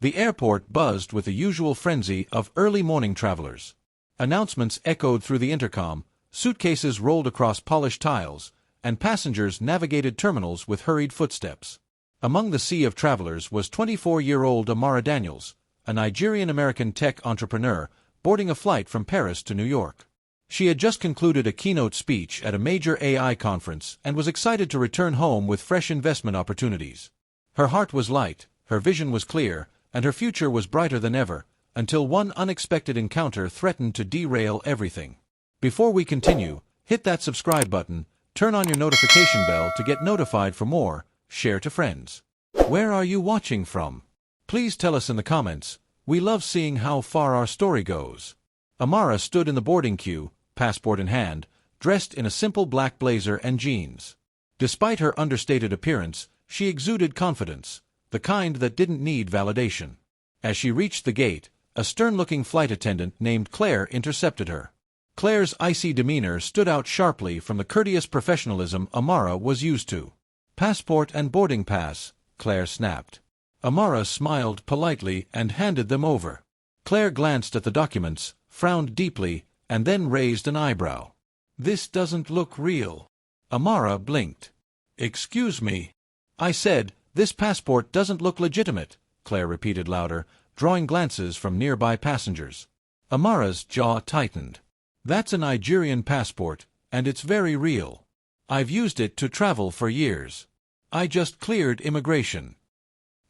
The airport buzzed with the usual frenzy of early morning travelers. Announcements echoed through the intercom, suitcases rolled across polished tiles, and passengers navigated terminals with hurried footsteps. Among the sea of travelers was 24-year-old Amara Daniels, a Nigerian-American tech entrepreneur, boarding a flight from Paris to New York. She had just concluded a keynote speech at a major AI conference and was excited to return home with fresh investment opportunities. Her heart was light, her vision was clear, and her future was brighter than ever, until one unexpected encounter threatened to derail everything. Before we continue, hit that subscribe button, turn on your notification bell to get notified for more, share to friends. Where are you watching from? Please tell us in the comments. We love seeing how far our story goes. Amara stood in the boarding queue, passport in hand, dressed in a simple black blazer and jeans. Despite her understated appearance, she exuded confidence, the kind that didn't need validation. As she reached the gate, a stern-looking flight attendant named Claire intercepted her. Claire's icy demeanor stood out sharply from the courteous professionalism Amara was used to. "Passport and boarding pass," Claire snapped. Amara smiled politely and handed them over. Claire glanced at the documents, frowned deeply, and then raised an eyebrow. "This doesn't look real." Amara blinked. "Excuse me." "I said, this passport doesn't look legitimate," Claire repeated louder, drawing glances from nearby passengers. Amara's jaw tightened. "That's a Nigerian passport, and it's very real. I've used it to travel for years. I just cleared immigration."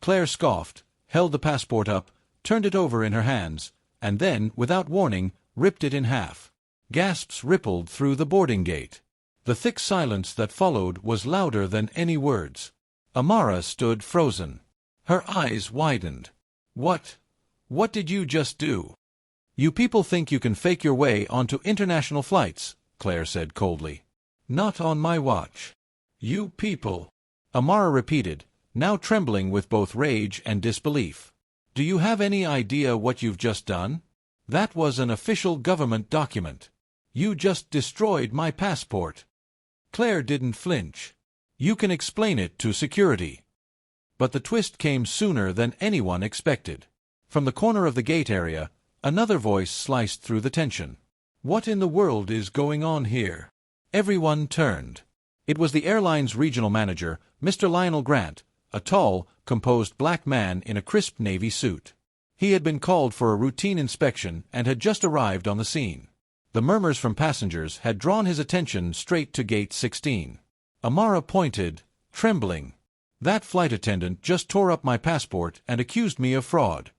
Claire scoffed, held the passport up, turned it over in her hands, and then, without warning, ripped it in half. Gasps rippled through the boarding gate. The thick silence that followed was louder than any words. Amara stood frozen. Her eyes widened. What did you just do?" "You people think you can fake your way onto international flights," Claire said coldly. "Not on my watch." "You people," Amara repeated, now trembling with both rage and disbelief. "Do you have any idea what you've just done? That was an official government document. You just destroyed my passport." Claire didn't flinch. "You can explain it to security." But the twist came sooner than anyone expected. From the corner of the gate area, another voice sliced through the tension. "What in the world is going on here?" Everyone turned. It was the airline's regional manager, Mr. Lionel Grant, a tall, composed black man in a crisp navy suit. He had been called for a routine inspection and had just arrived on the scene. The murmurs from passengers had drawn his attention straight to Gate 16. Amara pointed, trembling. "That flight attendant just tore up my passport and accused me of fraud."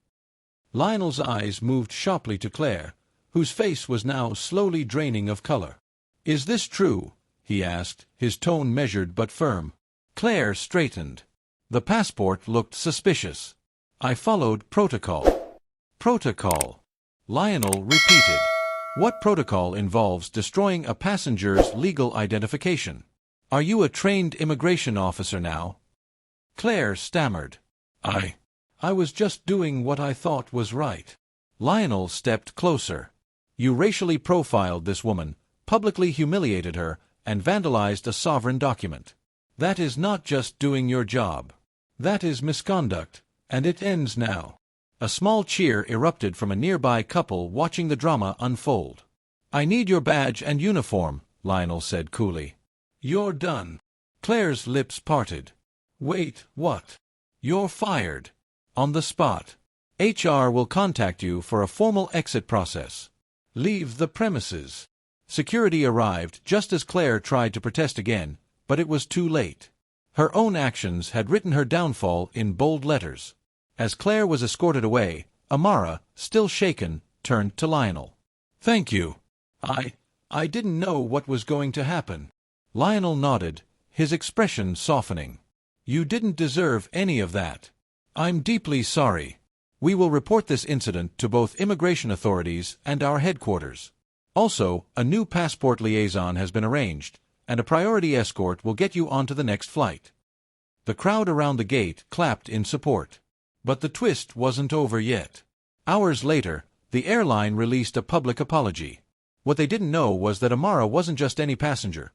Lionel's eyes moved sharply to Claire, whose face was now slowly draining of color. "Is this true?" he asked, his tone measured but firm. Claire straightened. The passport looked suspicious. "I followed protocol." "Protocol?" Lionel repeated. "What protocol involves destroying a passenger's legal identification? Are you a trained immigration officer now?" Claire stammered. I was just doing what I thought was right." Lionel stepped closer. "You racially profiled this woman, publicly humiliated her, and vandalized a sovereign document. That is not just doing your job. That is misconduct, and it ends now." A small cheer erupted from a nearby couple watching the drama unfold. "I need your badge and uniform," Lionel said coolly. "You're done." Claire's lips parted. "Wait, what?" "You're fired. On the spot. HR will contact you for a formal exit process. Leave the premises." Security arrived just as Claire tried to protest again, but it was too late. Her own actions had written her downfall in bold letters. As Claire was escorted away, Amara, still shaken, turned to Lionel. "Thank you. I didn't know what was going to happen." Lionel nodded, his expression softening. "You didn't deserve any of that. I'm deeply sorry. We will report this incident to both immigration authorities and our headquarters. Also, a new passport liaison has been arranged, and a priority escort will get you onto the next flight." The crowd around the gate clapped in support. But the twist wasn't over yet. Hours later, the airline released a public apology. What they didn't know was that Amara wasn't just any passenger.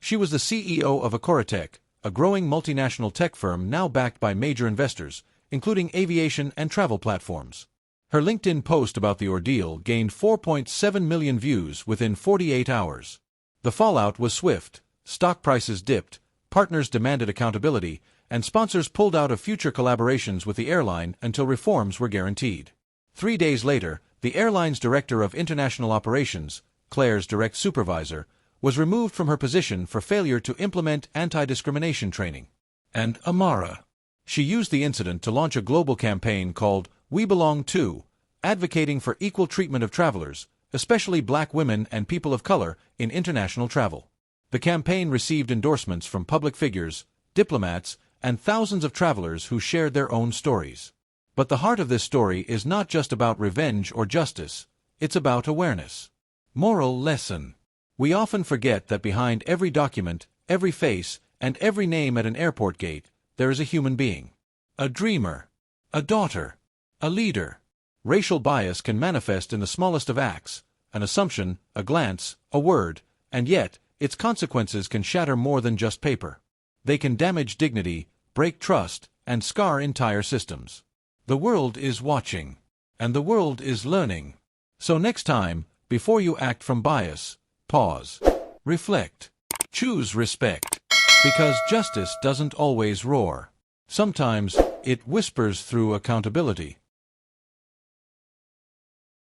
She was the CEO of Acoratech, a growing multinational tech firm now backed by major investors, including aviation and travel platforms. Her LinkedIn post about the ordeal gained 4.7 million views within 48 hours. The fallout was swift. Stock prices dipped, partners demanded accountability, and sponsors pulled out of future collaborations with the airline until reforms were guaranteed. 3 days later, the airline's director of international operations, Claire's direct supervisor, was removed from her position for failure to implement anti-discrimination training. And Amara. She used the incident to launch a global campaign called We Belong Too, advocating for equal treatment of travelers, especially black women and people of color, in international travel. The campaign received endorsements from public figures, diplomats, and thousands of travelers who shared their own stories. But the heart of this story is not just about revenge or justice, it's about awareness. Moral lesson. We often forget that behind every document, every face, and every name at an airport gate, there is a human being. A dreamer. A daughter. A leader. Racial bias can manifest in the smallest of acts, an assumption, a glance, a word, and yet, its consequences can shatter more than just paper. They can damage dignity, break trust, and scar entire systems. The world is watching. And the world is learning. So next time, before you act from bias, pause. Reflect. Choose respect. Because justice doesn't always roar. Sometimes, it whispers through accountability.